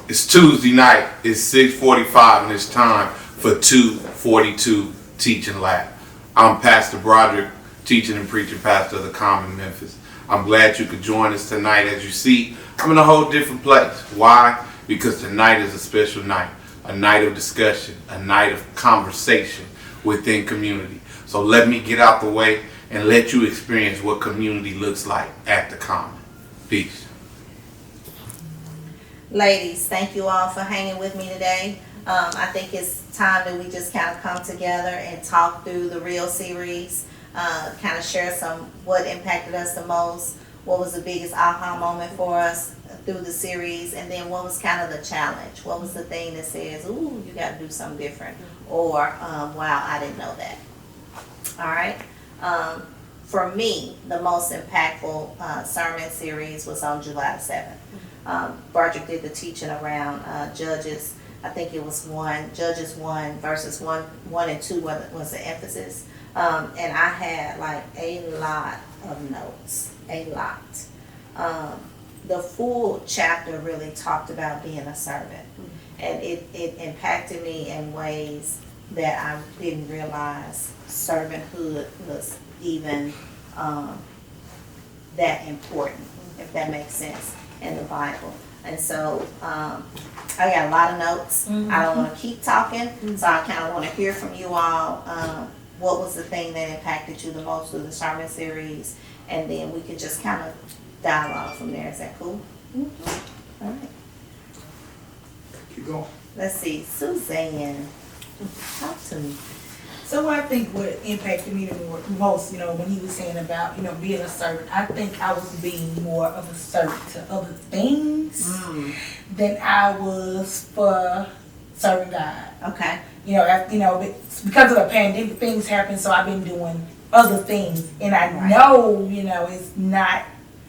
It's Tuesday night. It's 6:45, and it's time for 242 Teaching Lab. I'm Pastor Broderick, teaching and preaching pastor of the Common Memphis. I'm glad you could join us tonight. As you see, I'm in a whole different place. Why? Because tonight is a special night, a night of discussion, a night of conversation within community. So let me get out the way and let you experience what community looks like at the Common. Peace. Ladies, thank you all for hanging with me today. I think it's time that we just kind of come together and talk through the Real series, kind of share what impacted us the most, what was the biggest aha moment for us through the series, and then what was kind of the challenge. What was the thing that says, ooh, you got to do something different, or wow, I didn't know that. All right. For me, the most impactful sermon series was on July 7th. Broderick did the teaching around Judges. I think it was Judges 1 verses 1 and 2 was the emphasis. And I had like a lot of notes, a lot. The full chapter really talked about being a servant. And it impacted me in ways that I didn't realize servanthood was even that important, if that makes sense, in the Bible. And so I got a lot of notes. I don't want to keep talking, so I kind of want to hear from you all. What was the thing that impacted you the most through the sermon series? And then we could just kind of dialogue from there. Is that cool? All right. Keep going. Let's see. Suzanne, talk to me. So I think what impacted me the most, when he was saying about, being a servant, I think I was being more of a servant to other things than I was for serving God. Okay. Because of the pandemic, things happen, so I've been doing other things, and I know, it's not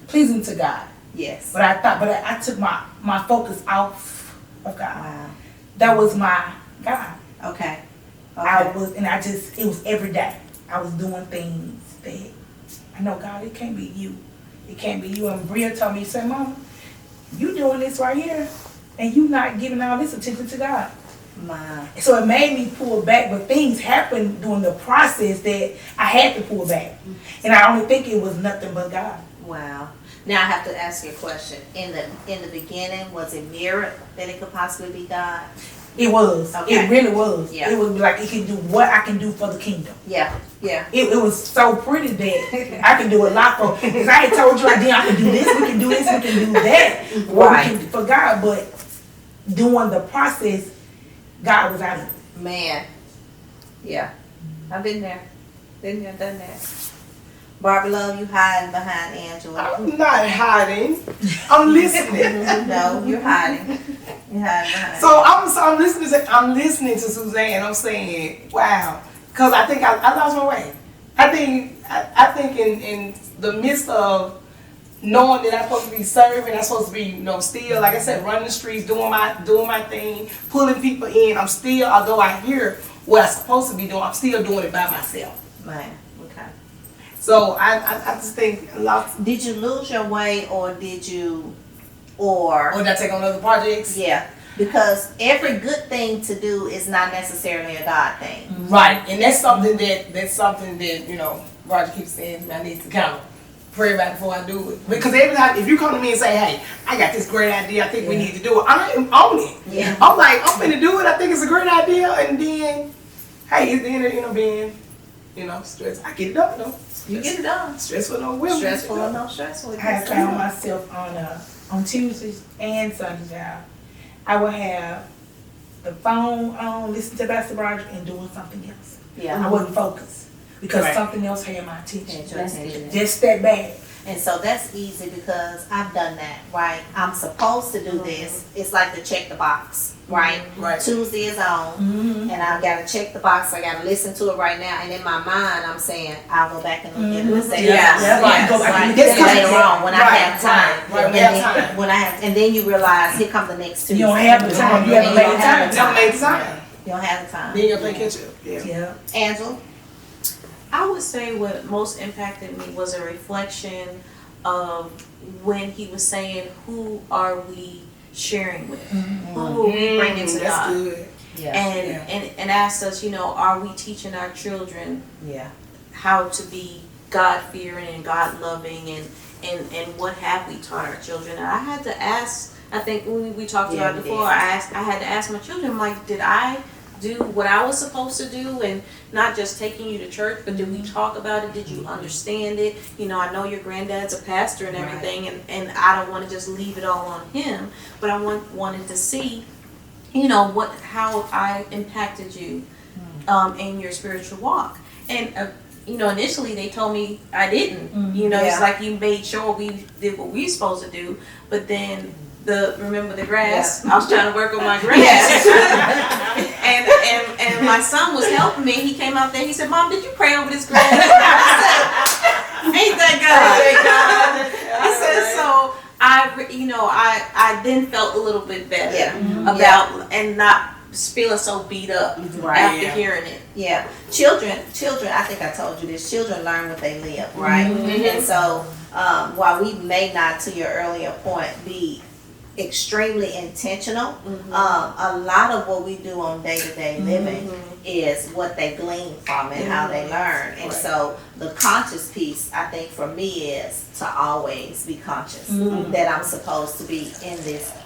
pleasing to God. Yes. But I took my focus off of God. Wow. That was my God. Okay. It was every day. I was doing things that I know, God, it can't be you. It can't be you. And Bria told me, say, Mama, you doing this right here, and you not giving all this attention to God. So it made me pull back, but things happened during the process that I had to pull back. And I only think it was nothing but God. Wow. Now I have to ask you a question. In the beginning, was it mirrored that it could possibly be God? It was. Okay. It really was. Yeah. It was like it can do what I can do for the kingdom. Yeah. Yeah. It was so pretty that I can do a lot for. Because I had told you I can do this, we can do this, we can do that. Right. We can, for God, but during the process, God was out of it. Man. Yeah. I've been there. Been there, done that. Barbie Love, you hiding behind Angela. I'm not hiding. I'm listening. No, you're hiding. You're hiding behind. So I'm listening to Suzanne. I'm saying, wow, because I think I lost my way. I think in the midst of knowing that I'm supposed to be serving, I'm supposed to be still, like I said, running the streets, doing my thing, pulling people in. I'm still, although I hear what I'm supposed to be doing, I'm still doing it by myself. Man. Okay. So I just think lots. Did you lose your way, or did you, Or did I take on other projects? Yeah. Because every good thing to do is not necessarily a God thing. Right, and that's something that Roger keeps saying I need to kind of pray about before I do it. Because every time, if you come to me and say, "Hey, I got this great idea, I think we need to do it," I am on it. Yeah. I'm like, I'm finna do it. I think it's a great idea, and then, hey, it's the end of being, stress. I get it done though. You get it done. Stressful no will. Stressful or no stressful. I had found myself on Tuesdays and Sundays, I would have the phone on, listen to Pastor Broderick, and doing something else. Yeah. I wasn't focused because Right. something else had my attention. Had your attention. Just that bad. And so that's easy because I've done that, right? I'm supposed to do this. It's like to check the box, right? Right. Tuesday is on, and I've got to check the box. I got to listen to it right now. And in my mind, I'm saying, I'll go back and look at it and say, Yeah. right, Go back right. and Then look at it. later on when I have time. Right, And we have then- time. When I have, and then you realize, here comes the next Tuesday. You don't have the time. You And haven't made don't the have time. the Never made the time. You don't have the time. Then you'll play catch up. Yeah. Yeah. Angela? I would say what most impacted me was a reflection of when he was saying, who are we sharing with? Who will we bring into That's God? good. And asked us, are we teaching our children Yeah. how to be God fearing and God loving, and what have we taught our children? And I had to ask. I think when we talked about it before, I had to ask my children, I'm like, did I do what I was supposed to do, and not just taking you to church, but did we talk about it? Did you understand it? I know your granddad's a pastor and everything, and I don't want to just leave it all on him, but I wanted to see, how I impacted you in your spiritual walk. And initially they told me I didn't. It's like you made sure we did what we were supposed to do, but then remember the grass? I was trying to work on my grass. and my son was helping me. He came out there, he said, Mom, did you pray over this grass? I said, ain't that God? I said, so I then felt a little bit better about and not feeling so beat up after hearing it. Yeah, children, I think I told you this, children learn what they live, right? And so while we may not, to your earlier point, be extremely intentional, a lot of what we do on day-to-day living is what they glean from and how they learn. And so the conscious piece, I think for me, is to always be conscious that I'm supposed to be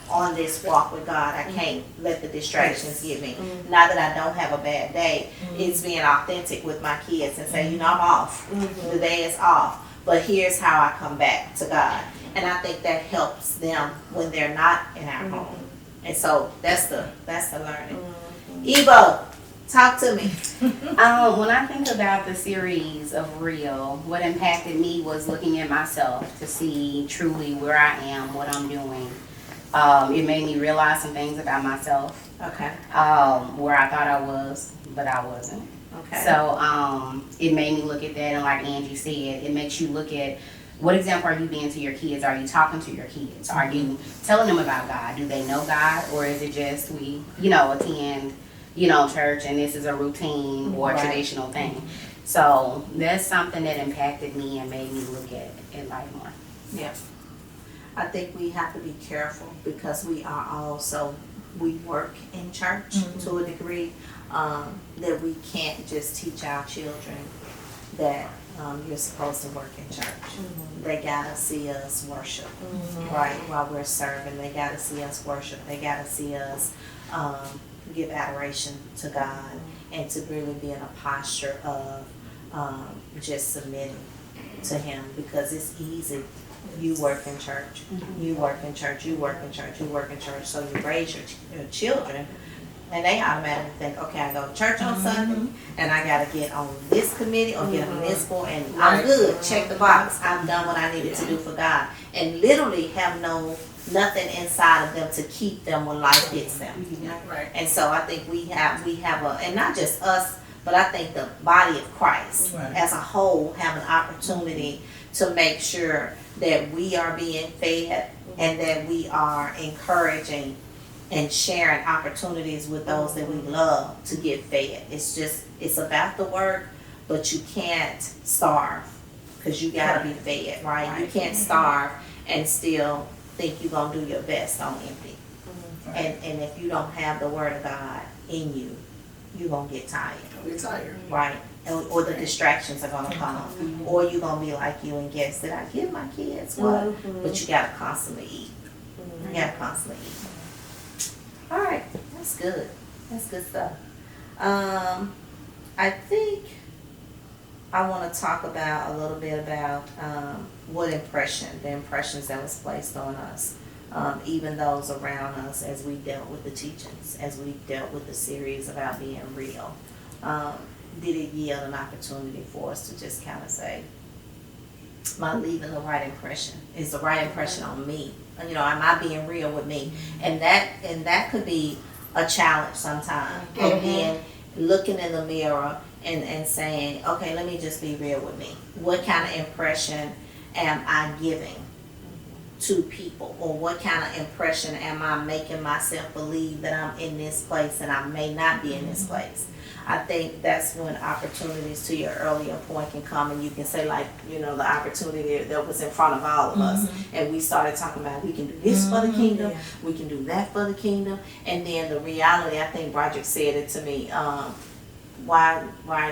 on this walk with God. I can't let the distractions get me. Not that I don't have a bad day, it's being authentic with my kids and say, I'm off. The day is off, but here's how I come back to God. And I think that helps them when they're not in our home. And so that's the learning. Eva, talk to me. When I think about the series of Real, what impacted me was looking at myself to see truly where I am, what I'm doing. It made me realize some things about myself. Okay. Where I thought I was, but I wasn't. Okay. So it made me look at that, and like Angie said, it makes you look at what example are you being to your kids? Are you talking to your kids? Are you telling them about God? Do they know God? Or is it just we, attend, church and this is a routine or a traditional thing? So that's something that impacted me and made me look at life more. Yeah. I think we have to be careful because we work in church to a degree, that we can't just teach our children that you're supposed to work in church. They gotta see us worship, right? While we're serving, they gotta see us worship. They gotta see us give adoration to God and to really be in a posture of just submitting to Him, because it's easy. You work in church, you work in church, you work in church, you work in church. So you raise your children, and they automatically think, okay, I go to church on Sunday, and I gotta get on this committee or get on this board, and I'm good. Check the box. I've done what I needed to do for God, and literally have nothing inside of them to keep them when life hits them. Right. And so I think we have and not just us, but I think the body of Christ as a whole have an opportunity to make sure that we are being fed and that we are encouraging and sharing opportunities with those that we love to get fed. It's about the work, but you can't starve because you gotta be fed, right? You can't starve and still think you're gonna do your best on empty. And if you don't have the word of God in you, you're gonna get tired. Right? Or the distractions are gonna come. Or you're gonna be like you and guess, did I give my kids what? But you gotta constantly eat. You gotta constantly eat. All right, that's good. That's good stuff. I think I want to talk about a little bit about the impressions that was placed on us, even those around us as we dealt with the teachings, as we dealt with the series about being real. Did it yield an opportunity for us to just kind of say, am I leaving the right impression? Is the right impression on me? Am I being real with me? And that could be a challenge sometimes. And then looking in the mirror and saying, okay, let me just be real with me. What kind of impression am I giving to people, or what kind of impression am I making myself believe that I'm in this place and I may not be in this place. I think that's when opportunities, to your earlier point, can come, and you can say, like, the opportunity that was in front of all of us, and we started talking about we can do this for the kingdom, we can do that for the kingdom, and then the reality, I think Broderick said it to me, why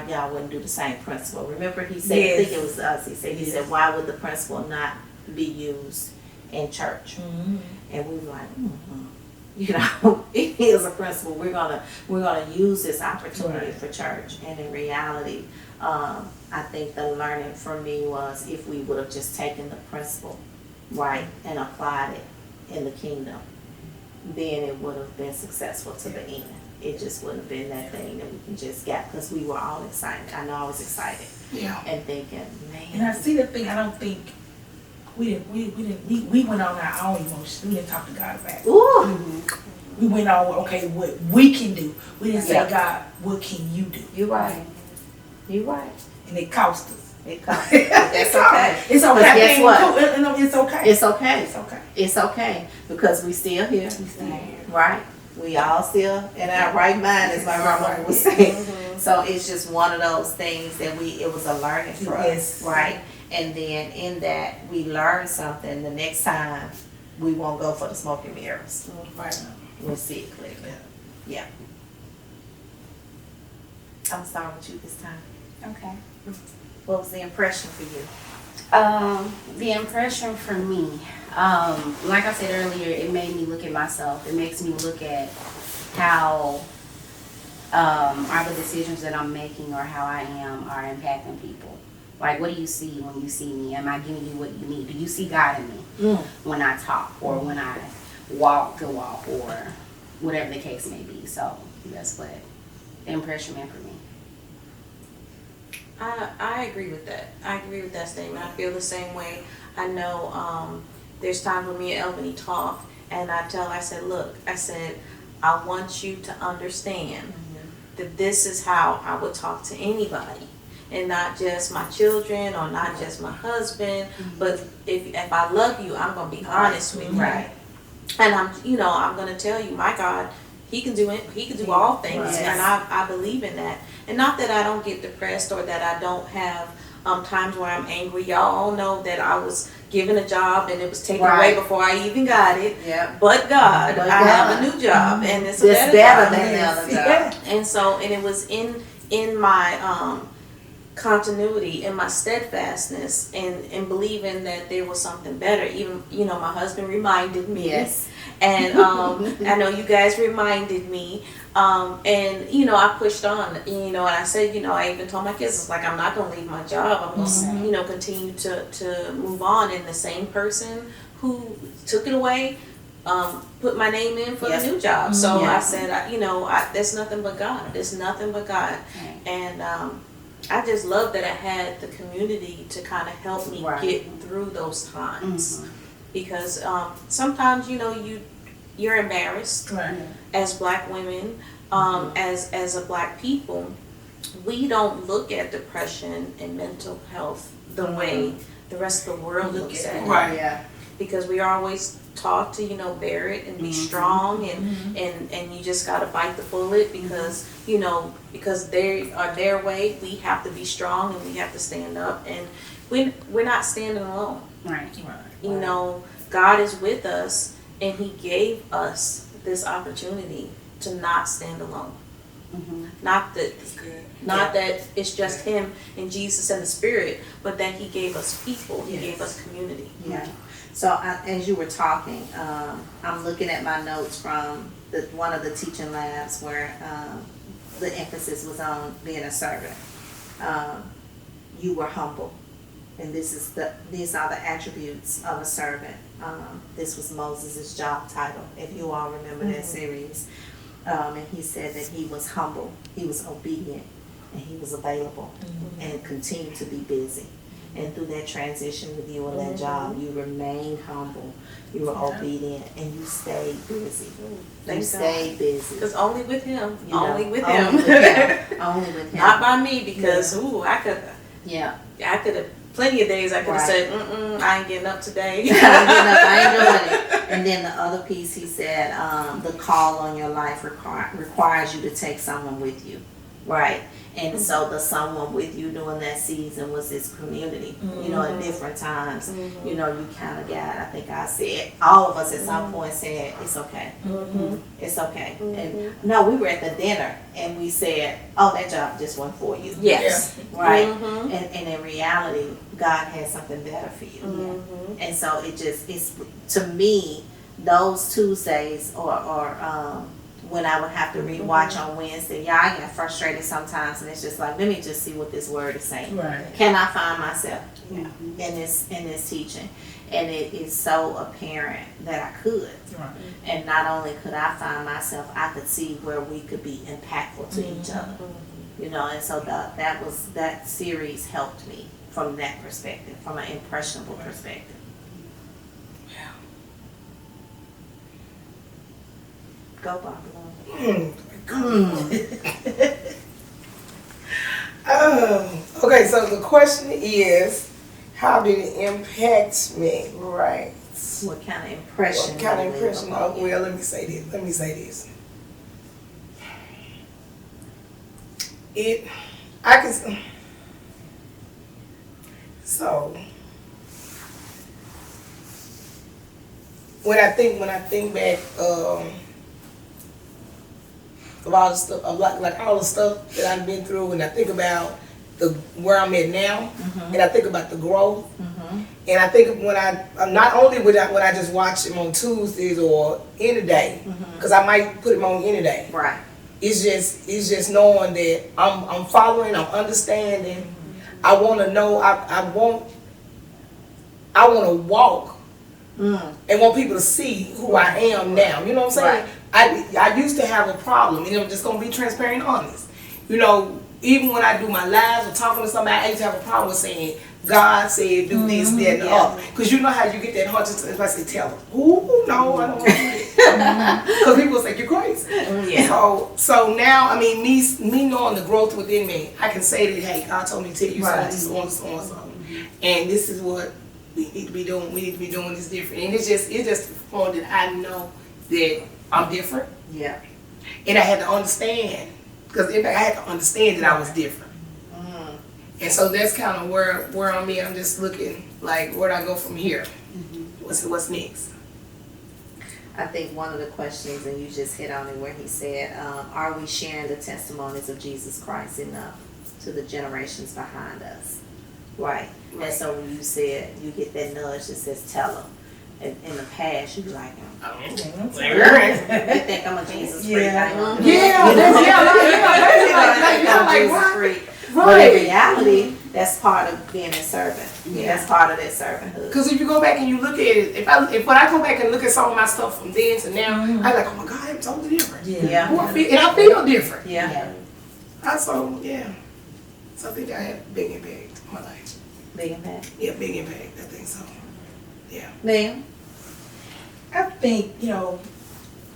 y'all wouldn't do the same principle? Remember he said, I think it was us, he said, why would the principle not be used in church? And we were like, it is a principle. We're gonna use this opportunity for church. And in reality, I think the learning for me was, if we would have just taken the principle right and applied it in the kingdom, then it would have been successful to the end. It just wouldn't have been that thing that we can just get, because we were all excited. I know I was excited. Yeah. And thinking, man. And I see the thing. I don't think we went on our own emotions. We didn't talk to God about it. Ooh. We went on, okay, what we can do. We didn't say, God, what can you do? You're right. You're right. And it cost us. It cost us. That's okay. It's okay. But guess what? It's okay. It's okay. It's okay. It's okay, because we still here. We still here. Right? We all still in our right mind, as my grandmother was saying. So it's just one of those things that it was a learning for us, right? And then in that, we learned something. The next time, we won't go for the smoke and mirrors. Right. We'll see it clearly. Yeah. I'm starting with you this time. Okay. What was the impression for you? The impression for me, like I said earlier, it made me look at myself. It makes me look at how are the decisions that I'm making, or how I am, are impacting people. Like, what do you see when you see me? Am I giving you what you need? Do you see God in me when I talk, or when I walk the walk, or whatever the case may be? So that's what the impression meant for me. I agree with that. I agree with that statement. I feel the same way. I know there's times when me and Albany talk, and I said, look, I want you to understand that this is how I would talk to anybody, and not just my children, or not just my husband, but if I love you, I'm gonna be honest with you. Right. And I'm gonna tell you, my God, He can do it. He can do all things, Right. and I believe in that. And not that I don't get depressed, or that I don't have times where I'm angry. Y'all all know that I was given a job and it was taken away before I even got it. Yeah. But God, But I have God. a new job, and it's It's a better job. than the other Yeah. job. And so, and it was in my continuity, in my steadfastness, and believing that there was something better. Even my husband reminded me. Yes. And I know you guys reminded me. And I pushed on. And I said, I even told my kids, it's like, I'm not gonna leave my job. I'm gonna continue to move on. And the same person who took it away put my name in for the new job. So I said, there's nothing but God. There's nothing but God. Right. And I just love that I had the community to kind of help me get through those times. Because sometimes you're embarrassed as Black women, as a Black people. We don't look at depression and mental health the way the rest of the world looks at it. Right. Yeah. Because we are always taught to bear it and be strong, and you just gotta bite the bullet, because because they are their way. We have to be strong, and we have to stand up, and we're not standing alone. Right. God is with us, and He gave us this opportunity to not stand alone. Not that it's just Him and Jesus and the Spirit, but that He gave us people. He gave us community. Yeah. So as you were talking, I'm looking at my notes from one of the teaching labs where the emphasis was on being a servant. You were humble, and these are the attributes of a servant. This was Moses' job title, if you all remember that series. And he said that he was humble, he was obedient, and he was available, and continued to be busy. And through that transition with you and that job, you remained humble, you were obedient, and you stayed busy. You stayed busy. Because only with Him. Only with Him. Him. Only with Him. Not by me, because I could have plenty of days I could have Right. said, I ain't getting up today. I ain't doing it. And then the other piece, he said, the call on your life requires you to take someone with you, right? And so the someone with you during that season was his community. You know, at different times, you know, you kind of got, I think I said, all of us at some point said, it's okay. It's okay. And no, we were at the dinner and we said, oh, that job just wasn't for you. Yes. Right? And in reality, God had something better for you. And so it's to me, those Tuesdays or when I would have to rewatch on Wednesday, I get frustrated sometimes, and it's just like, let me just see what this word is saying. Right. Can I find myself in this teaching? And it is so apparent that I could. Right. And not only could I find myself, I could see where we could be impactful to each other. You know, and so that series helped me from that perspective, from an impressionable perspective. Go, Bobby. Okay, so the question is, how did it impact me? Right. What kind of impression? What kind of did it leave impression? upon Oh, you? well, let me say this. So when I think back of all the stuff, of like all the stuff that I've been through, and I think about where I'm at now, and I think about the growth, and I think when I'm not only when I just watch him on Tuesdays or any day, because I might put him on any day. Right. It's just knowing that I'm following, I'm understanding. I want to know. I want to walk and want people to see who I am now. You know what I'm saying? I used to have a problem, and I'm just gonna be transparent and honest. You know, even when I do my lives or talking to somebody, I used to have a problem with saying, God said do this, that, and the other. Because you know how you get that hunch if I say tell them. Ooh, no, I don't want to do that. Because people will think you're crazy. So now, I mean, me knowing the growth within me, I can say that, hey, God told me to tell you so. And this is what we need to be doing. We need to be doing this different. And it's just fun that I know that I'm different. Yeah. And I had to understand. Because in fact, I had to understand that I was different. And so that's kind of where I'm at. I'm just looking like, where do I go from here? What's next? I think one of the questions, and you just hit on it, where he said, are we sharing the testimonies of Jesus Christ enough to the generations behind us? Right. And so when you said, you get that nudge that says, tell them. In the past, you'd be like, you think I'm a Jesus freak? Yeah. Jesus freak. But in reality, that's part of being a servant. That's part of that servanthood. Because if you go back and you look at it, when I go back and look at some of my stuff from then to now, I'm like, oh my God, it's totally different. Yeah. And I feel different. Yeah. So I think I had a big impact on my life. Big impact. Yeah, big impact. I think so. Yeah. Ma'am? I think,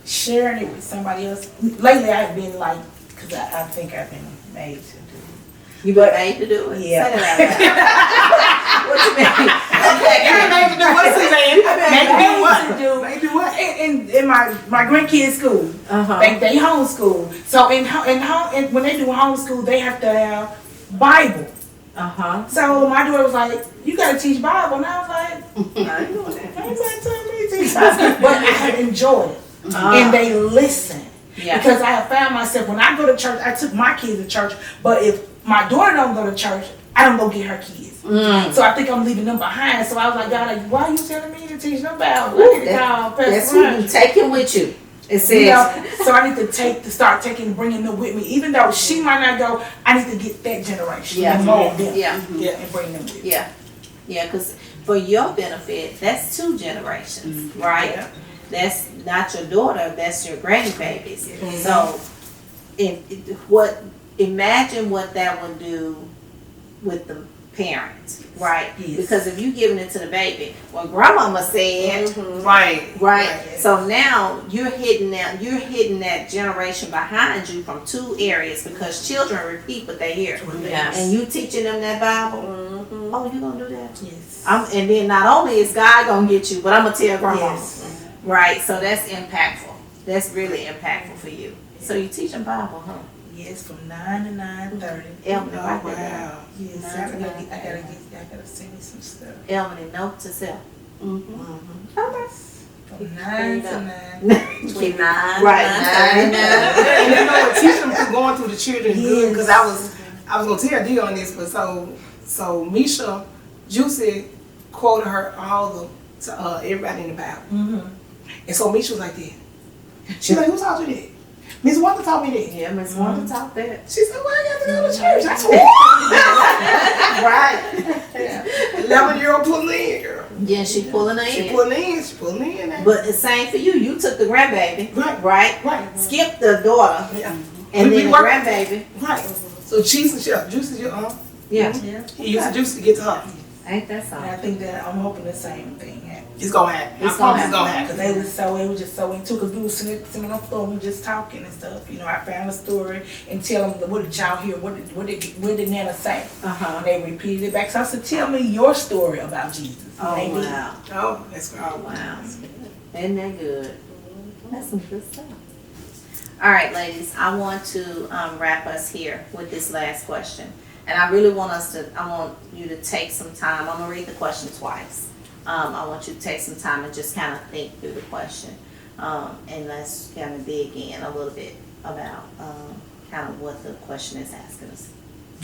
sharing it with somebody else. Lately I've been like, because I think I've been made to do it. You been made to do it? Yeah. Say that out loud. What you mean? You're made to do what, Suzanne? Made to do what? In my grandkids' school, they homeschool. So in when they do homeschool, they have to have Bible. So my daughter was like, "You gotta teach Bible," and I was like, I ain't doing that. "Ain't telling me to teach Bible," but I have enjoyed it, and they listen. Yeah. Because I have found myself when I go to church, I took my kids to church, but if my daughter don't go to church, I don't go get her kids. So I think I'm leaving them behind. So I was like, God, why are you telling me to teach them Bible? That's who you take him with you. It says. So I need to start bringing them with me. Even though she might not go, I need to get that generation and mold them. And bring them with me. Yeah, because for your benefit, that's 2 generations, right? Yeah. That's not your daughter, that's your grandbabies. So imagine what that would do with the parents, right? Yes. Because if you giving it to the baby, well, grandmama said, right. So now you're hitting that generation behind you from 2 areas, because children repeat what they hear. Yes. And you teaching them that Bible, oh, you gonna do that? Yes. And then not only is God gonna get you, but I'm gonna tell grandma. Yes. Right, so that's impactful. That's really impactful for you. So you teach them Bible, huh? Yes, from 9 to 9:30. Elmony, Oh, write that down. wow. Yes, I gotta send me some stuff. Elmony, note to self. From 9 to 9. Between 9 Right. and 9. And you know what, teach them through going through the children good, because Yes. I was gonna tell D on this, but so Misha Juicy quoted her all the everybody in the Bible. Mm-hmm. And so Misha was like that. She's like, who taught you that? Miss Wanda taught me that. Yeah, Miss Wanda taught that. She said, well, I got to go to church. I said, what? Right. 11-year-old pulling in, girl. Yeah, she pulling her She in. pulling in. Now. But the same for you. You took the grandbaby, Right. Skipped the daughter, Yeah. and We then the work- grandbaby. Right. So Cheese and Chef, Juicy, Yeah. he used the juice to get to her. Ain't that And something? I think that I'm hoping the same thing happens. It's gonna happen. It's I gonna promise it's gonna Because happen. they was just so into, because we was sitting on the floor, we just talking and stuff. You know, I found a story and tell them, what did y'all hear? What did Nana say? Uh-huh. And they repeated it back. So I said, tell me your story about Jesus. And Oh, they did. wow. Oh, that's great. Oh, wow. Isn't that good? That's some good stuff. All right, ladies, I want to wrap us here with this last question. And I really want I want you to take some time. I'm going to read the question twice. I want you to take some time and just kind of think through the question. And let's kind of dig in a little bit about kind of what the question is asking us.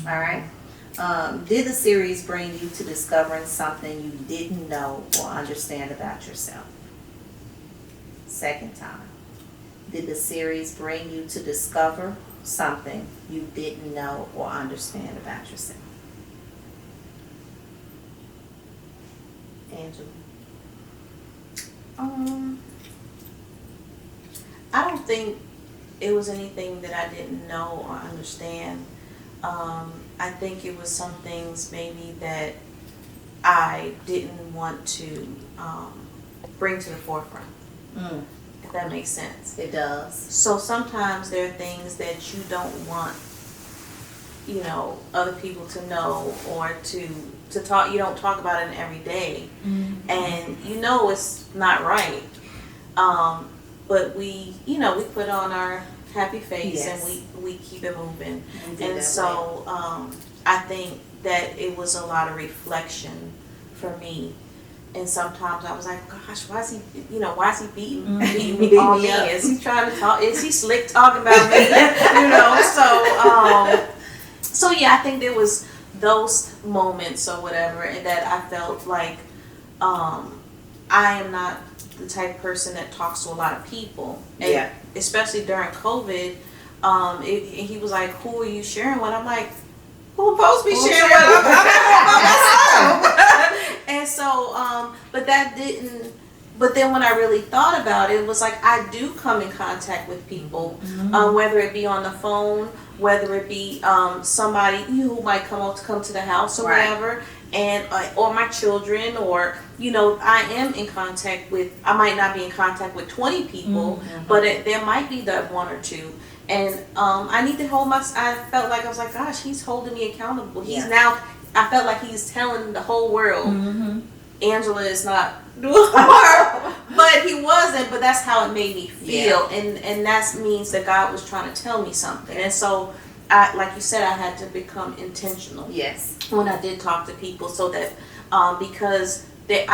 All right? Did the series bring you to discovering something you didn't know or understand about yourself? Second time. Did the series bring you to discover something you didn't know or understand about yourself? Angela? I don't think it was anything that I didn't know or understand. I think it was some things maybe that I didn't want to bring to the forefront, if that makes sense. It does. So sometimes there are things that you don't want, you know, other people to know or to talk. You don't talk about it every day, and you know it's not right. But we put on our happy face, Yes. and we keep it moving. We do And that so I think that it was a lot of reflection for me. And sometimes I was like, gosh, why is he beating me all me day? up. Is he trying to talk? Is he slick talking about me? So yeah, I think there was those moments or whatever, and that I felt like I am not the type of person that talks to a lot of people. And Yeah. especially during COVID, he was like, who are you sharing with? I'm like, who supposed to be sharing with? I'm by myself. And so, but then when I really thought about it, it was like I do come in contact with people, whether it be on the phone, whether it be somebody who might come to the house or Right. whatever, and or my children, or I am in contact with. I might not be in contact with 20 people, but there might be that one or two. And I need to I felt like I was like, gosh, he's holding me accountable. He's now. I felt like he's telling the whole world, Angela is not doing her, but he wasn't. But that's how it made me feel, and that means that God was trying to tell me something. And so, like you said, I had to become intentional. Yes. When I did talk to people, so that because they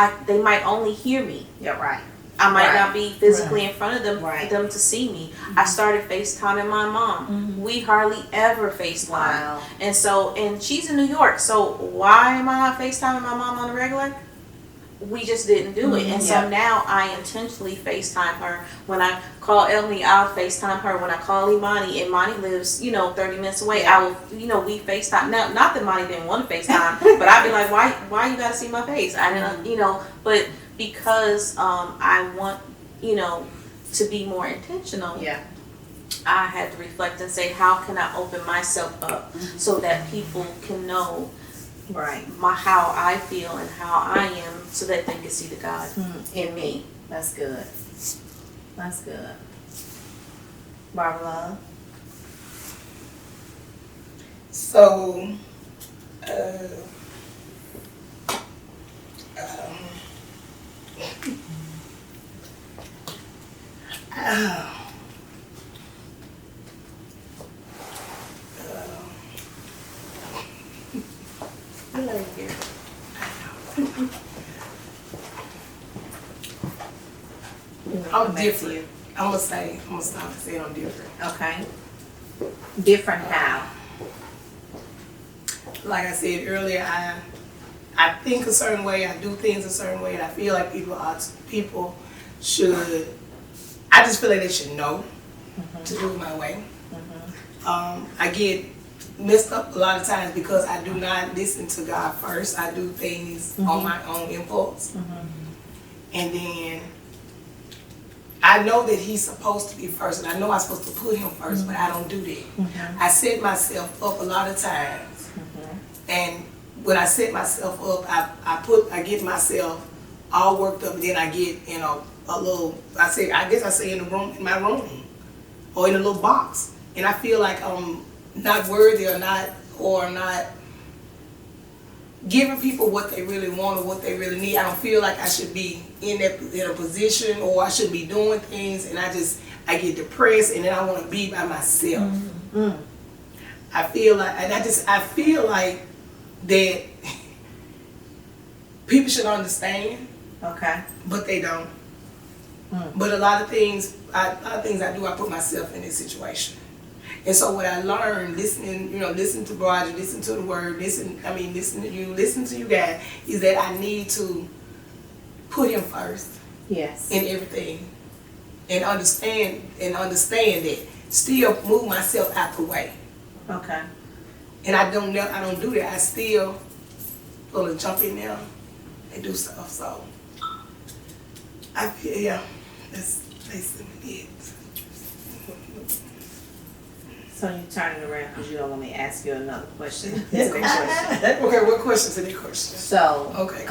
might only hear me. Yeah, right. I might Right. not be physically in front of them Right. for them to see me. I started FaceTiming my mom. We hardly ever FaceTime. Wow. And she's in New York, so why am I not FaceTiming my mom on the regular? We just didn't do it. And so now I intentionally FaceTime her. When I call Albany, I'll FaceTime her. When I call Imani, Imani lives, 30 minutes away, I will, we FaceTime. Now, not that Imani didn't want to FaceTime, but I'd be like, why you gotta see my face? I didn't, but because I want, to be more intentional. Yeah. I had to reflect and say, how can I open myself up so that people can know Right. how I feel and how I am, so that they can see the God in me. That's good. That's good. Barbara? So, I love you. I'm different. I'm gonna stop and say I'm different. Okay. Different how? Like I said earlier, I think a certain way, I do things a certain way, and I feel like people should. I just feel like they should know to do it my way. I get messed up a lot of times because I do not listen to God first. I do things on my own impulse, and then I know that He's supposed to be first, and I know I'm supposed to put Him first, but I don't do that. I set myself up a lot of times, and when I set myself up, I get myself all worked up, and then I get a little. I guess I say in my room, or in a little box, and I feel like I'm not worthy or not giving people what they really want or what they really need. I don't feel like I should be in a position, or I should be doing things, and I get depressed, and then I want to be by myself. I feel like that people should understand, Okay. but they don't. But a lot of things I do, I put myself in this situation. And so what I learned, listen to Roger, listen to the word, listen to you guys, is that I need to put Him first Yes. in everything, and understand that. Still move myself out the way, Okay. and I don't do that. I still gonna jump in there and do stuff. So I feel that's basically it. So you turn it around because you don't want me to ask you another question. Okay, what question to the question? So, Okay.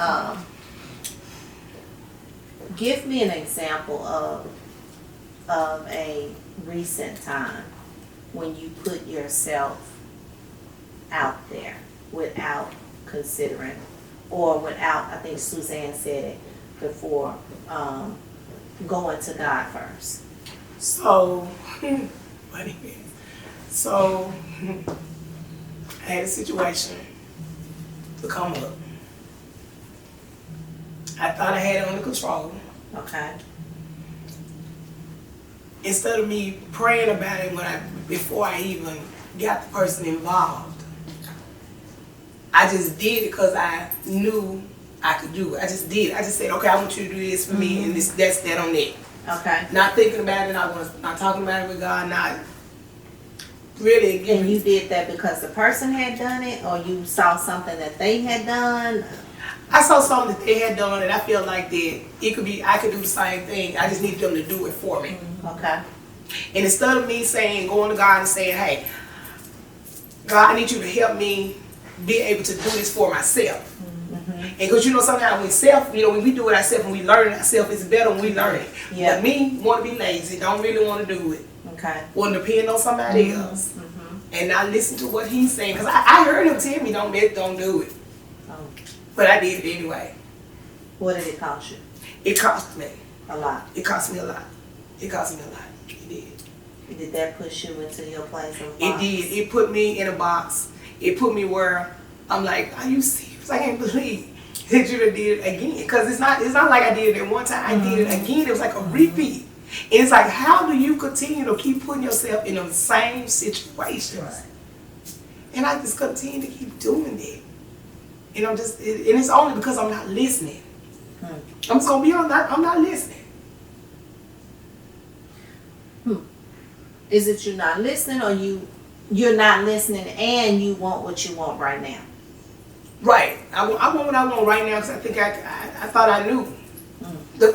Give me an example of a recent time when you put yourself out there without considering, or without, I think Suzanne said it before, going to God first. So, So, I had a situation to come up. I thought I had it under control. Okay. Instead of me praying about it before I even got the person involved, I just did it because I knew I could do it. I just did. I just said, okay, I want you to do this for me, and that's that on it. Okay. Not thinking about it, not talking about it with God, not really. And you did that because the person had done it, or you saw something that they had done? I saw something that they had done, and I feel like that I could do the same thing. I just need them to do it for me. Okay. And instead of me going to God and saying, hey, God, I need you to help me be able to do this for myself. And because sometimes when we do it ourselves, when we learn it ourselves, it's better when we learn it. Yeah. But me, want to be lazy, don't really want to do it. Okay. Want to depend on somebody else. And not listen to what He's saying. Because I heard Him tell me, don't do it. Oh. But I did it anyway. What did it cost you? It cost me. A lot. It cost me a lot. It did. Did that push you into your place of It box? did. It put me in a box. It put me where I'm like, are you serious? I can't believe that you done did it again. Because it's not like I did it at one time. I did it again. It was like a repeat. And it's like, how do you continue to keep putting yourself in the same situations? Right. And I just continue to keep doing it. And and it's only because I'm not listening. I'm just gonna be honest, I'm not listening. Is it you're not listening, or you're not listening and you want what you want right now? Right. I want what I want right now because I think I thought I knew.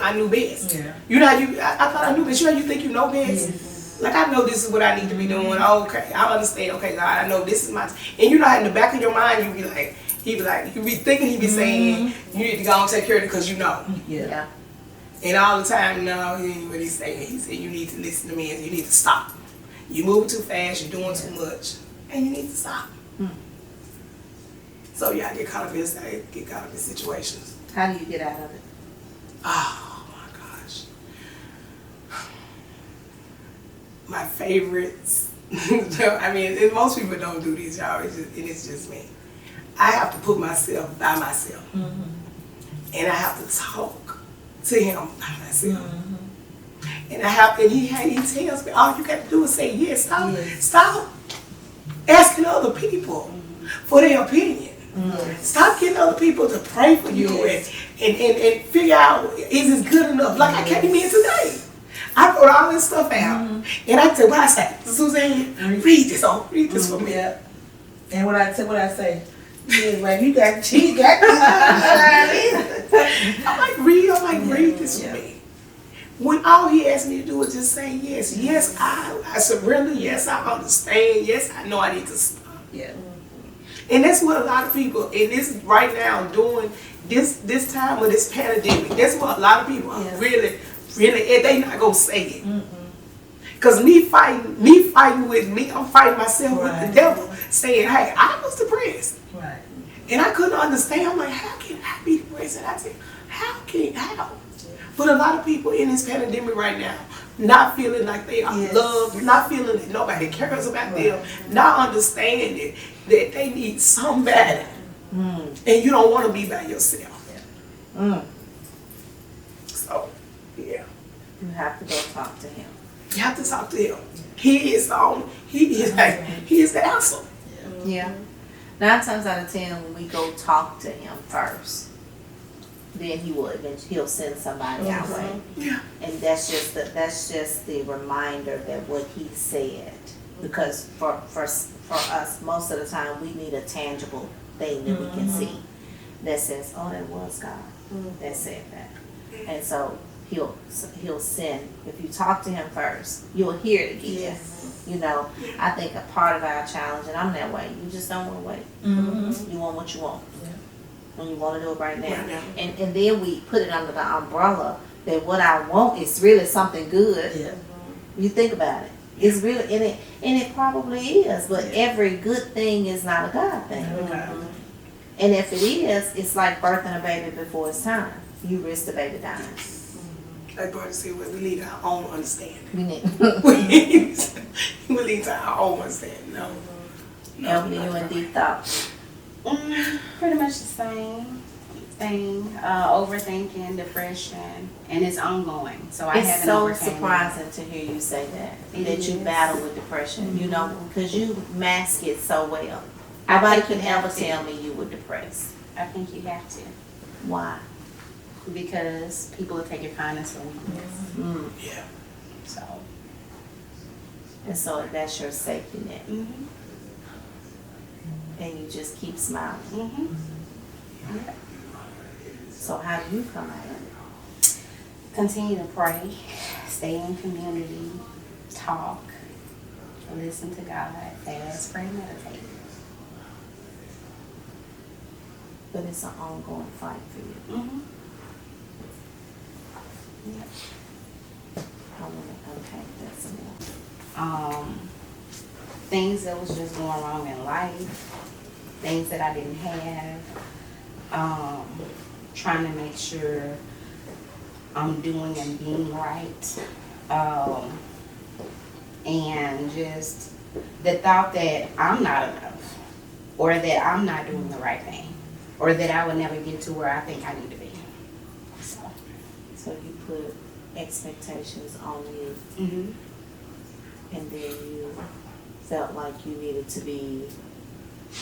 I knew best. Yeah. You know how I thought I knew best. You know how you think you know best? Yes. Like, I know this is what I need to be doing. Okay, I understand. Okay, God, I know this is my. And you know how in the back of your mind you be thinking, he be saying, you need to go and take care of it because you know. Yeah. And all the time, no, he ain't what he's saying. He said, you need to listen to me and you need to stop. You're moving too fast, you're doing too much, and you need to stop. So yeah, I get caught up in situations. How do you get out of it? Oh my gosh. my favorites. I mean, and most people don't do this, y'all. It's just me. I have to put myself by myself, and I have to talk to him by myself. And he tells me, all you got to do is say yes. Stop asking other people for their opinion. Stop getting other people to pray for you and figure out, is this good enough? Like I came in today. I wrote all this stuff out. And I said, what I say? Suzanne, read this for me. Yeah. And what I say? Yeah, like you got I'm like, read this for me. When all he asked me to do was just say yes. Yes, I surrender. Yes, I understand. Yes, I know I need to stop. Yeah. And that's what a lot of people, and this right now during this time of this pandemic, that's what a lot of people are really, they not gonna say it. Cause me fighting with me, I'm fighting myself with the devil, saying, hey, I was depressed. Right. And I couldn't understand. I'm like, how can I be depressed? And I said, how? But a lot of people in this pandemic right now, not feeling like they are loved, not feeling that nobody cares about them, not understanding that they need somebody. And you don't want to be by yourself. So, yeah. You have to go talk to him. You have to talk to him. He is the answer. Yeah. 9 times out of 10, when we go talk to him first, then he'll send somebody our way. Yeah. And that's just the reminder that what he said. Because for us, most of the time, we need a tangible thing that we can see that says, oh, that was God that said that. And so he'll send. If you talk to him first, you'll hear it again. You know, I think a part of our challenge, and I'm that way, you just don't want to wait. You want what you want. And you want to do it right now. And then we put it under the umbrella that what I want is really something good. Yeah. You think about it. It's really, and it probably is, but every good thing is not a God thing. And if it is, it's like birthing a baby before it's time. You risk the baby dying. Like brother said, we lead our own understanding. We need. We lead to our own understanding. No. Albany, you in deep thought. Pretty much the same thing. Overthinking, depression, and it's ongoing. So I It's haven't so overcame it. surprising to hear you say that you is. battle with depression. You know, because you mask it so well. I Nobody think could you have ever to. tell me you were depressed. I think you have to. Why? Because people will take your kindness for weakness. Yeah. So. And so that's your safety net. Mm-hmm. And you just keep smiling. Mm-hmm. Yeah. So how do you come out of it? Continue to pray, stay in community, talk, listen to God, fast, pray, meditate. But it's an ongoing fight for you. Mm-hmm. Yeah. I want to unpack that some more. Things that was just going wrong in life, things that I didn't have, trying to make sure I'm doing and being right, and just the thought that I'm not enough, or that I'm not doing the right thing, or that I would never get to where I think I need to be. So you put expectations on you, and then you felt like you needed to be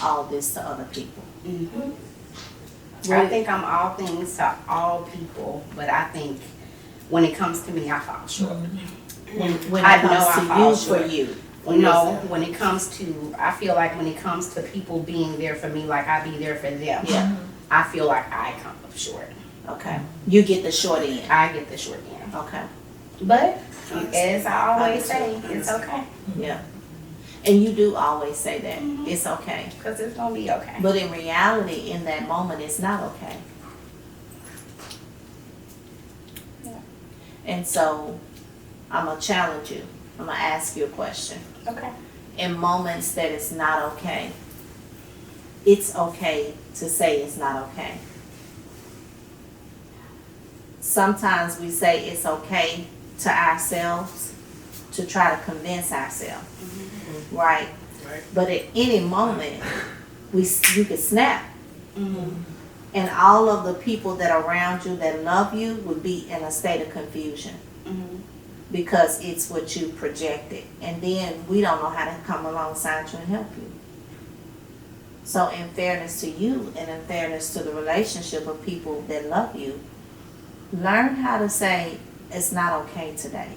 all this to other people. I think I'm all things to all people, but I think when it comes to me, I fall short. When I it know I comes fall to you short. for you. No, when it comes to, I feel like when it comes to people being there for me, like I be there for them, Yeah. I feel like I come up short. Okay. You get the short end. I get the short end. Okay. But, as I always say, it's okay. Yeah. And you do always say that. It's okay. Because it's going to be okay. But in reality, in that moment, it's not okay. Yeah. And so, I'm going to challenge you. I'm going to ask you a question. Okay. In moments that it's not okay, it's okay to say it's not okay. Sometimes we say it's okay to ourselves to try to convince ourselves, right? But at any moment, you could snap. And all of the people that are around you that love you would be in a state of confusion. Because it's what you projected. And then we don't know how to come alongside you and help you. So in fairness to you and in fairness to the relationship of people that love you, learn how to say, it's not okay today.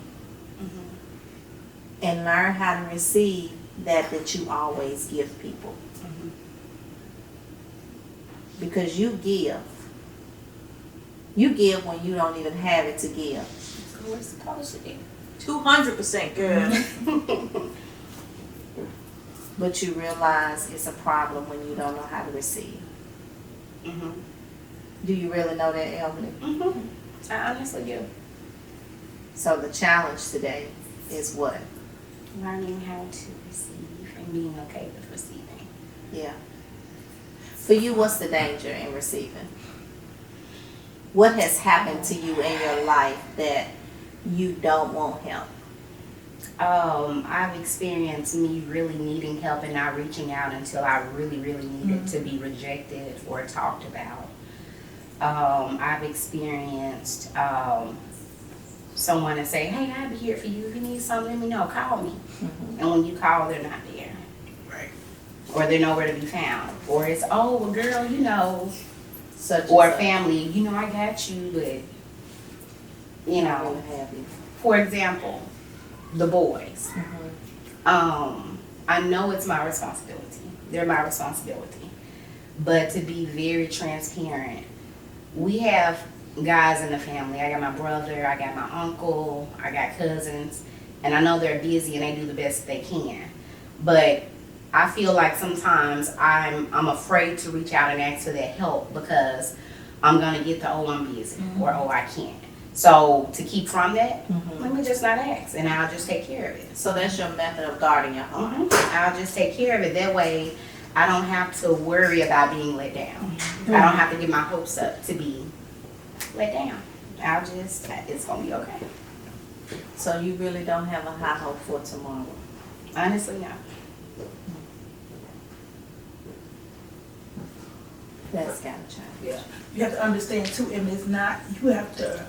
And learn how to receive that you always give people. Because you give. You give when you don't even have it to give. So we're supposed to do. 200% girl. But you realize it's a problem when you don't know how to receive. Do you really know that, Albany? I honestly do. So the challenge today is what? Learning how to receive and being okay with receiving. Yeah. For you, what's the danger in receiving? What has happened to you in your life that you don't want help? I've experienced me really needing help and not reaching out until I really, really needed to be rejected or talked about. I've experienced someone to say, hey, I'll be here for you. If you need something, let me know. Call me. And when you call, they're not there. Right. Or they're nowhere to be found. Or it's, oh, well, girl, you know. Such Or as family, you know, I got you, but, you know. what have you. For example, the boys. I know it's my responsibility. They're my responsibility. But to be very transparent, we have guys in the family. I got my brother, I got my uncle, I got cousins, and I know they're busy and they do the best they can. But I feel like sometimes I'm afraid to reach out and ask for that help because I'm gonna get the oh, I'm busy or oh, I can't. So to keep from that, let me just not ask and I'll just take care of it. So that's your method of guarding your heart. I'll just take care of it. That way I don't have to worry about being let down. I don't have to get my hopes up to be let down. It's gonna be okay. So you really don't have a high hope for tomorrow. Honestly, no. That's gotta change. Yeah, you have to understand too, and it's not, you have to,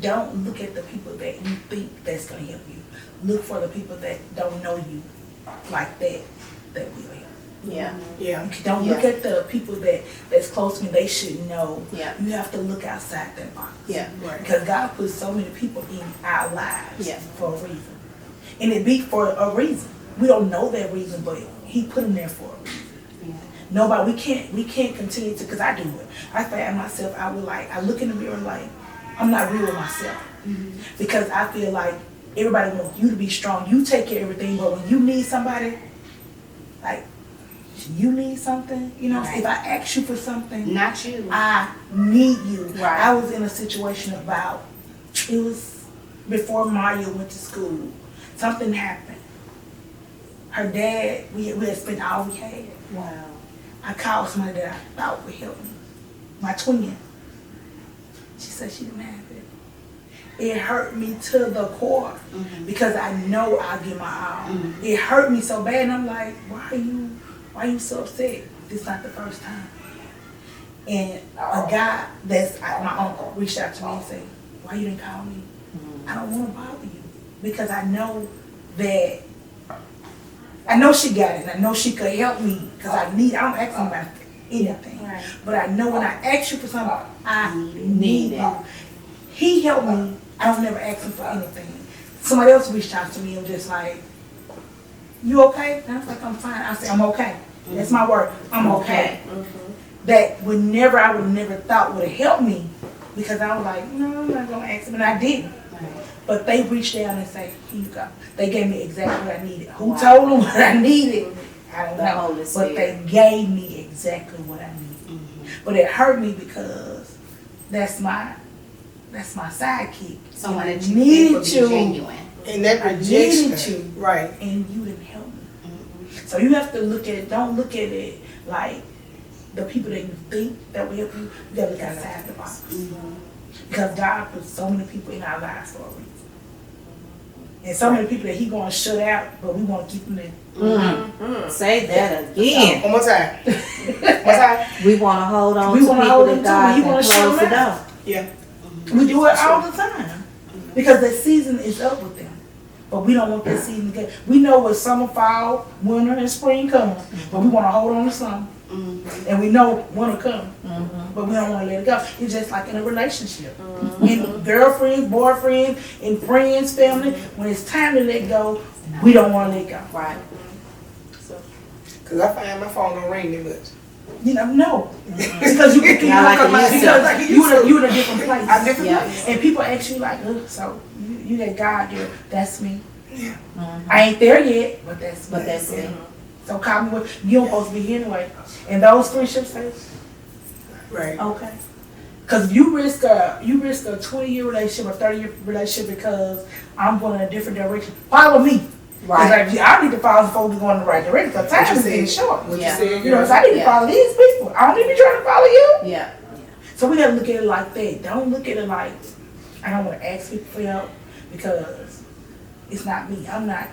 don't look at the people that you think that's gonna help you. Look for the people that don't know you like that will help. Yeah. Yeah. Don't look at the people that's close to me, they should know. Yeah. You have to look outside that box. Yeah. Right. Because God puts so many people in our lives Yeah. for a reason. And it be for a reason. We don't know that reason, but He put them there for a reason. Yeah. Nobody, we can't continue to, because I do it. I find myself, I look in the mirror like, I'm not real with myself. Because I feel like everybody wants you to be strong. You take care of everything, but when you need somebody, like, you need something, you know, Right. if I ask you for something, Not you. I need you. Right. I was in a situation it was before Maya went to school. Something happened. Her dad, we had spent all we had. Wow. I called somebody that I thought would help me. My twin. She said she didn't have it. It hurt me to the core because I know I'll give my all. It hurt me so bad, and I'm like, why are you so upset? This is not the first time. And a guy my uncle reached out to me and said, why you didn't call me? I don't want to bother you because I know she got it. And I know she could help me because I don't ask anybody for anything. Right. But I know when I ask you for something, I need it. He helped me. I don't never ask him for anything. Somebody else reached out to me and just like, you okay? And I was like, I'm fine. I said, I'm okay. That's my word. I'm okay. That I would never thought would have helped me because I was like, no, I'm not gonna ask him, and I didn't. But they reached down and said, here you go. They gave me exactly what I needed. Who told them what I needed? I don't The know. Holy But Spirit. they gave me exactly what I needed. But it hurt me because that's my sidekick. Someone And that I you think needed would be you. genuine. And that I rejection. needed you. Right. And you didn't help me. So you have to don't look at it like the people that you think that will help you. You gotta look outside the box. Because God put so many people in our lives for a reason. And so many people that he gonna shut out, but we wanna keep them there. Say that again. One more time. One more time. We wanna hold on We to wanna people hold that them God too. He can wanna show close the them out. door. Yeah. We do it all the time. Because the season is up with them. But we don't want that season to get, we know what summer, fall, winter, and spring come, but we wanna hold on to summer. And we know winter come, but we don't wanna let it go. It's just like in a relationship. In girlfriends, boyfriends, and friends, family, when it's time to let go, we don't wanna let go. Right. Cause I find my phone don't ring that much. You know, no. Because you Not like it used to. Like it you used to. in a different place. I'm different. Yeah. place. And people ask you like, "Ugh, so you let God there, that's me. I ain't there yet, but that's me. But that's it. So call me what you don't supposed to be here anyway. And those friendships say, Right. okay. Cause you risk a 20-year relationship or 30-year relationship because I'm going in a different direction. Follow me. Right. Cause I need to follow folks going in the right direction. Cause time What you is getting said. short. What Yeah. you said, You know, girl. so I need to Yeah. follow these people. I don't need to be trying to follow you. Yeah. So we gotta look at it like that. Don't look at it like I don't want to ask people for help because it's not me. I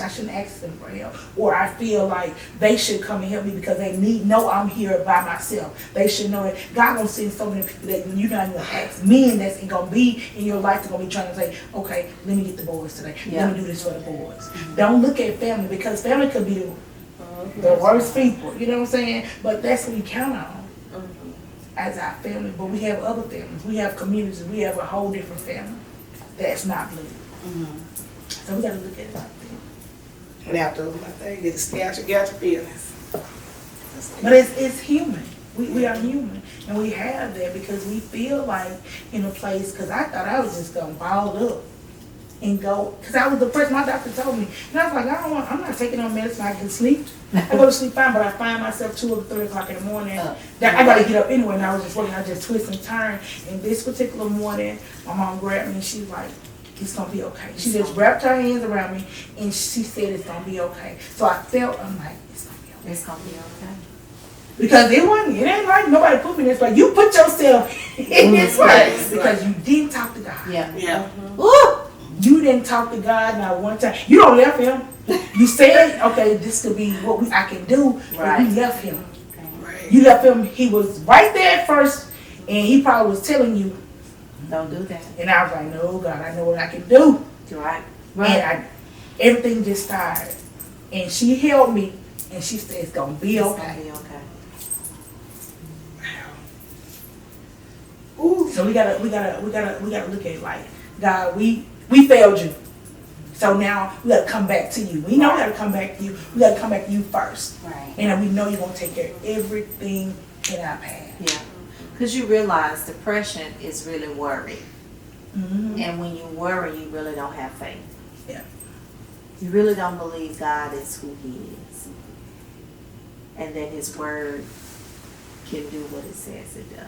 shouldn't ask them for help. Or I feel like they should come and help me because they know I'm here by myself. They should know that God gonna send so many people that you're not gonna ask men that's gonna be in your life that's gonna be trying to say, okay, let me get the boys today. Yeah. Let me do this for the boys. Don't look at family because family could be the worst people. You know what I'm saying? But that's what we count on as our family, but we have other families. We have communities. We have a whole different family that's not blood. So we gotta look at it like that. And after my thing, get your feelings. But it's human. We are human, and we have that because we feel like in a place. Because I thought I was just gonna ball up and go. Because I was depressed. My doctor told me, and I was like, I'm not taking no medicine. I can sleep. I go to sleep fine, but I find myself 2 or 3 o'clock in the morning. That I gotta get up anyway. And I was just working. I just twist and turn. And this particular morning, my mom grabbed me and she was like, "It's gonna be okay." She just wrapped her hands around me and she said, "It's gonna be okay." So I felt, I'm like, it's gonna be okay. It's gonna be okay. Because it ain't like nobody put me in this place. You put yourself in this place because you didn't talk to God. Yeah. Yeah. Ooh, you didn't talk to God not one time. You don't left him. You said, okay, this could be what I can do, but Right. you left him. Right. You left him. He was right there at first, and he probably was telling you. Don't do that. And I was like, no, God, I know what I can do. Right. And everything just started. And she held me, and she said, it's gonna be It's okay. gonna be okay. Ooh. So we gotta look at it like, God, we failed you. So now we gotta come back to you. We know we gotta come back to you. We gotta come back to you first. Right. And we know you're gonna take care of everything in our path. Yeah. Because you realize depression is really worry. Mm-hmm. And when you worry, you really don't have faith. Yeah. You really don't believe God is who he is. And that his word can do what it says it does.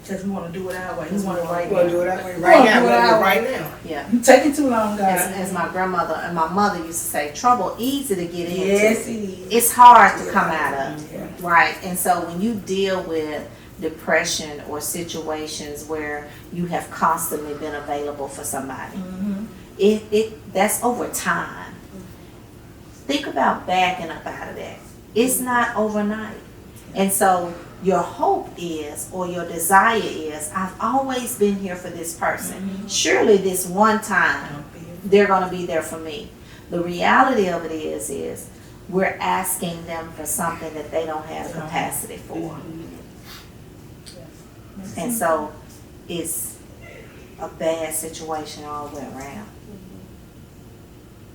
Because we want to do it our way. We want it right We're gonna now. do it that way We right wanna now. do We're it gonna do our it way. right now. Yeah. You taking too long, God. As my grandmother and my mother used to say, trouble easy to get into. Yes, it is. It's hard to come out of. Yeah. Right. And so when you deal with depression or situations where you have constantly been available for somebody, that's over time. Think about backing up out of that. It's not overnight. And so your hope is, or your desire is, I've always been here for this person. Surely this one time they're going to be there for me. The reality of it is we're asking them for something that they don't have capacity for. And so it's a bad situation all the way around.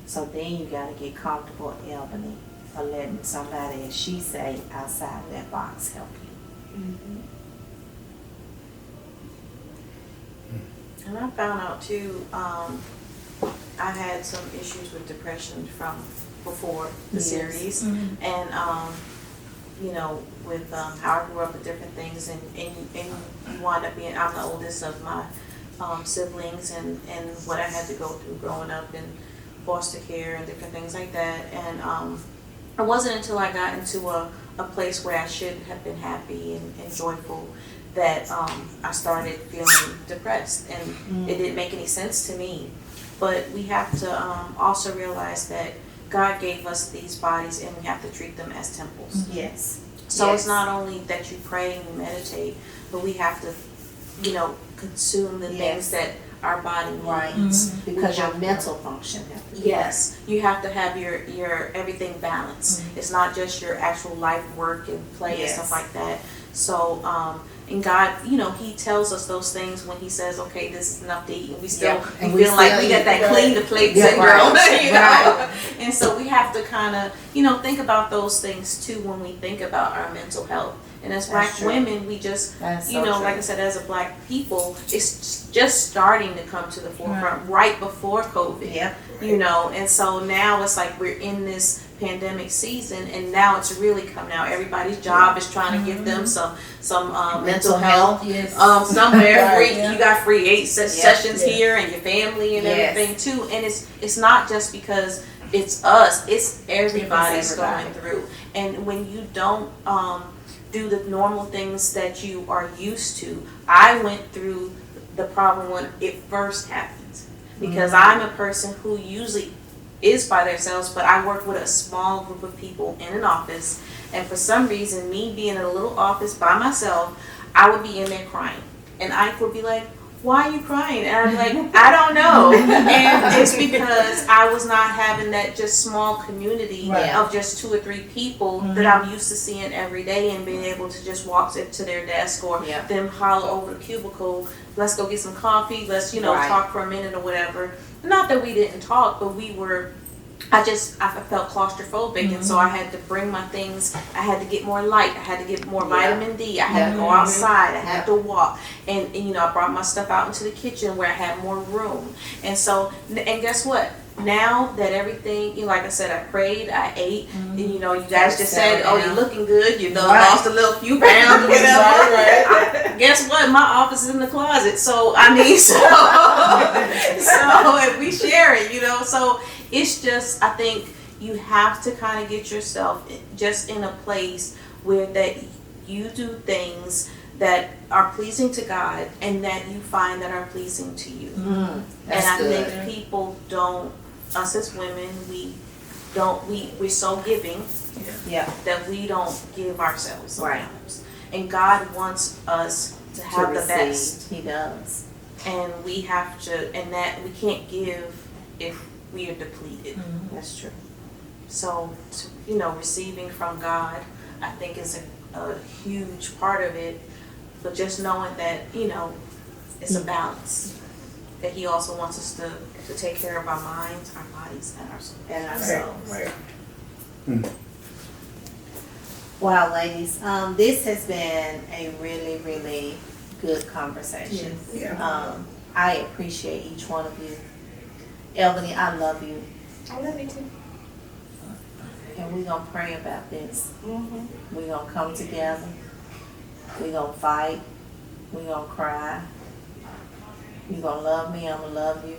So then you got to get comfortable, Albany, for letting somebody, as she say, outside of that box help you. And I found out too, I had some issues with depression from before the series. And, you know, with how I grew up with different things, and you wind up being, I'm the oldest of my siblings, and what I had to go through growing up in foster care and different things like that. And it wasn't until I got into a place where I should have been happy and joyful that I started feeling depressed, and it didn't make any sense to me but we have to also realize that God gave us these bodies and we have to treat them as temples. Yes. So Yes. it's not only that you pray and you meditate, but we have to, consume the Yes. things that our body Right. needs. Because your mental function has to be. Yes, you have to have your everything balanced. It's not just your actual life, work, and play and Yes. stuff like that. So, and God, He tells us those things when He says, "Okay, this is enough to eat," and we still Yeah. And we feel like still we got eat. that clean the plate Yeah, syndrome, right. Right. And so we have to kind of, think about those things too when we think about our mental health. And as Black That's true. women, we just That's so like I true. said, as a Black people, it's just starting to come to the forefront right before COVID. Yep. And so now it's like we're in this pandemic season, and now it's really coming out. Everybody's job is trying to give them some mental health. Yes. Somewhere Right, free, yeah. you got free 8 sessions Yeah. here, and your family and Yes. everything too. And it's not just because it's us; it's everybody's It's everybody. going through. And when you don't do the normal things that you are used to, I went through the problem when it first happened, because I'm a person who usually is by themselves, but I work with a small group of people in an office, and for some reason, me being in a little office by myself, I would be in there crying, and Ike would be like, "Why are you crying?" And I'm like, "I don't know." And it's because I was not having that just small community Right. of just 2 or 3 people that I'm used to seeing every day, and being able to just walk to their desk or Yeah. them holler over the cubicle, "Let's go get some coffee, let's Right. talk for a minute," or whatever. Not that we didn't talk, but I felt claustrophobic, and so I had to bring my things. I had to get more light. I had to get more vitamin D. I had to go outside. I had to walk, and I brought my stuff out into the kitchen where I had more room. And so, and guess what? Now that everything, like I said, I prayed, I ate, and you guys just said, "Oh, you're looking good. Right. Lost a little few pounds or whatever." Right. Guess what? My office is in the closet. So I mean, so if we share it, so it's just, I think you have to kind of get yourself just in a place where that you do things that are pleasing to God and that you find that are pleasing to you. And I think people don't, us as women, we're so giving Yeah. that we don't give ourselves Right. sometimes. And God wants us to have the receive. best. He does. And we have to, and that we can't give if we are depleted. That's true. So, receiving from God, I think is a huge part of it. But just knowing that, it's a balance. That He also wants us to take care of our minds, our bodies, and our souls. And ourselves. Right. Wow, ladies, this has been a really, really good conversation. Yeah. I appreciate each one of you. Albany, I love you. I love you too. And we're going to pray about this. Mm-hmm. We're going to come together. We're going to fight. We're going to cry. You're going to love me. I'm going to love you.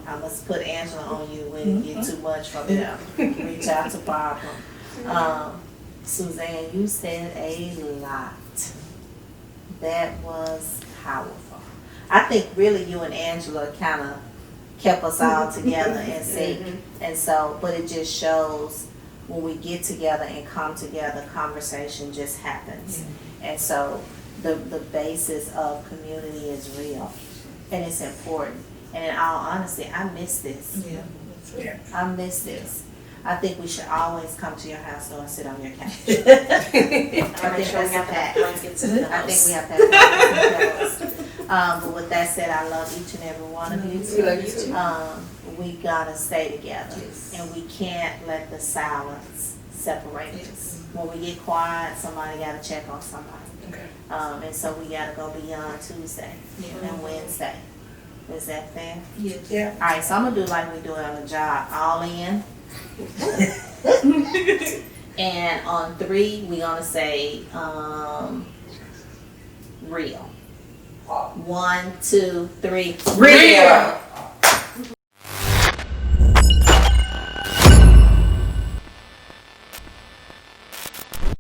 I must put Angela on you when you get too much from them. Reach out to Barbara. Suzanne, you said a lot. That was powerful. I think really you and Angela kind of kept us all together in sync. And so, but it just shows when we get together and come together, conversation just happens. And so the basis of community is real and it's important. And in all honesty, I miss this. Yeah. I miss this. I think we should always come to your house though and sit on your couch. I think Sure we that's have a to fact. have blankets in the I think house. we have to have pillows. But with that said, I love each and every one of you. We love you too. We gotta stay together, and we can't let the silence separate us. When we get quiet, somebody gotta check on somebody. Okay. And so we gotta go beyond Tuesday and Wednesday. Is that fair? Yeah. All right, so I'm gonna do like we do it on the job, all in. And on 3, we're gonna say real. 1, 2, 3. Real.